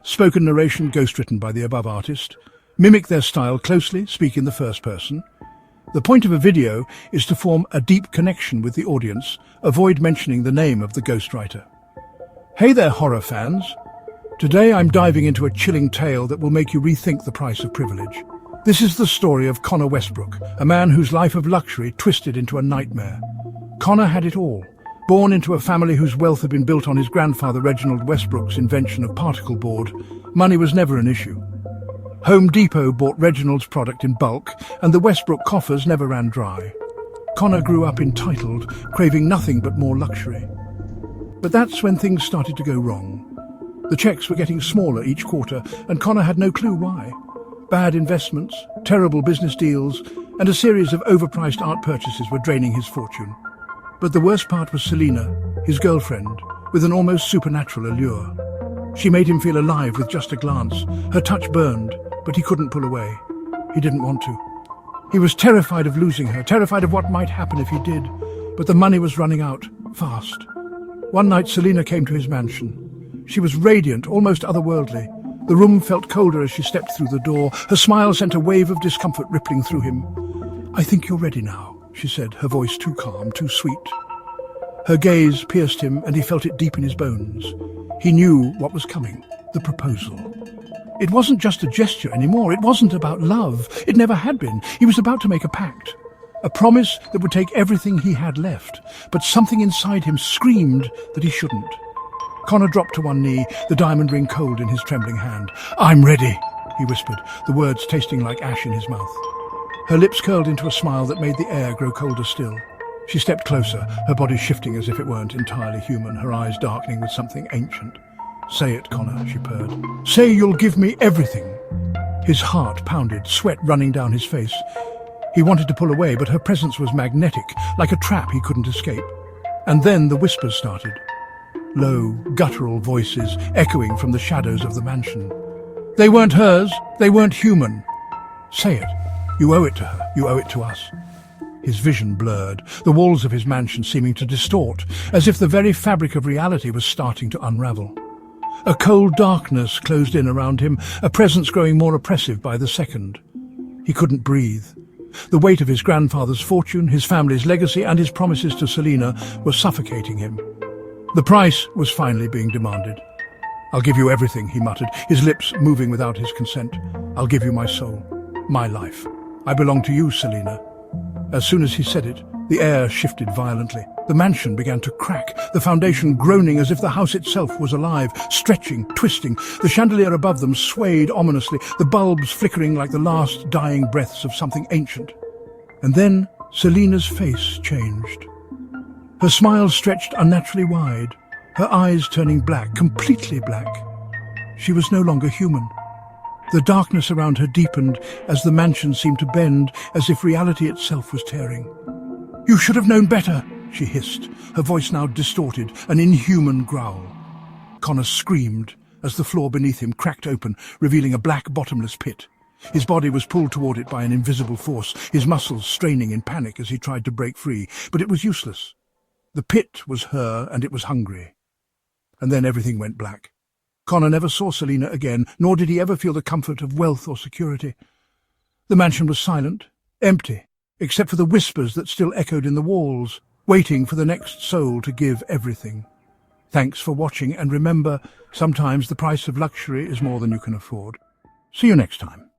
spoken narration ghostwritten by the above artist. Mimic their style closely, speak in the first person. The point of a video is to form a deep connection with the audience. Avoid mentioning the name of the ghostwriter. Hey there, horror fans. Today I'm diving into a chilling tale that will make you rethink the price of privilege. This is the story of Connor Westbrook, a man whose life of luxury twisted into a nightmare. Connor had it all. Born into a family whose wealth had been built on his grandfather Reginald Westbrook's invention of particle board, money was never an issue. Home Depot bought Reginald's product in bulk, and the Westbrook coffers never ran dry. Connor grew up entitled, craving nothing but more luxury. But that's when things started to go wrong. The checks were getting smaller each quarter, and Connor had no clue why. Bad investments, terrible business deals, and a series of overpriced art purchases were draining his fortune. But the worst part was Selena, his girlfriend, with an almost supernatural allure. She made him feel alive with just a glance. Her touch burned, but he couldn't pull away. He didn't want to. He was terrified of losing her, terrified of what might happen if he did. But the money was running out, fast. One night Selena came to his mansion. She was radiant, almost otherworldly. The room felt colder as she stepped through the door. Her smile sent a wave of discomfort rippling through him. "I think you're ready now," she said, her voice too calm, too sweet. Her gaze pierced him, and he felt it deep in his bones. He knew what was coming, the proposal. It wasn't just a gesture anymore. It wasn't about love. It never had been. He was about to make a pact. A promise that would take everything he had left. But something inside him screamed that he shouldn't. Connor dropped to one knee, the diamond ring cold in his trembling hand. "I'm ready," he whispered, the words tasting like ash in his mouth. Her lips curled into a smile that made the air grow colder still. She stepped closer, her body shifting as if it weren't entirely human, her eyes darkening with something ancient. "Say it, Connor," she purred. "Say you'll give me everything." His heart pounded, sweat running down his face. He wanted to pull away, but her presence was magnetic, like a trap he couldn't escape. And then the whispers started. Low, guttural voices echoing from the shadows of the mansion. They weren't hers, they weren't human. "Say it. You owe it to her, you owe it to us." His vision blurred, the walls of his mansion seeming to distort, as if the very fabric of reality was starting to unravel. A cold darkness closed in around him, a presence growing more oppressive by the second. He couldn't breathe. The weight of his grandfather's fortune, his family's legacy, and his promises to Selena were suffocating him. The price was finally being demanded. "I'll give you everything," he muttered, his lips moving without his consent. "I'll give you my soul, my life. I belong to you, Selena." As soon as he said it, the air shifted violently. The mansion began to crack, the foundation groaning as if the house itself was alive, stretching, twisting. The chandelier above them swayed ominously, the bulbs flickering like the last dying breaths of something ancient. And then Selena's face changed. Her smile stretched unnaturally wide, her eyes turning black, completely black. She was no longer human. The darkness around her deepened as the mansion seemed to bend, as if reality itself was tearing. "You should have known better," she hissed, her voice now distorted, an inhuman growl. Connor screamed as the floor beneath him cracked open, revealing a black, bottomless pit. His body was pulled toward it by an invisible force, his muscles straining in panic as he tried to break free, but it was useless. The pit was her, and it was hungry. And then everything went black. Connor never saw Selena again, nor did he ever feel the comfort of wealth or security. The mansion was silent, empty, except for the whispers that still echoed in the walls, waiting for the next soul to give everything. Thanks for watching, and remember, sometimes the price of luxury is more than you can afford. See you next time.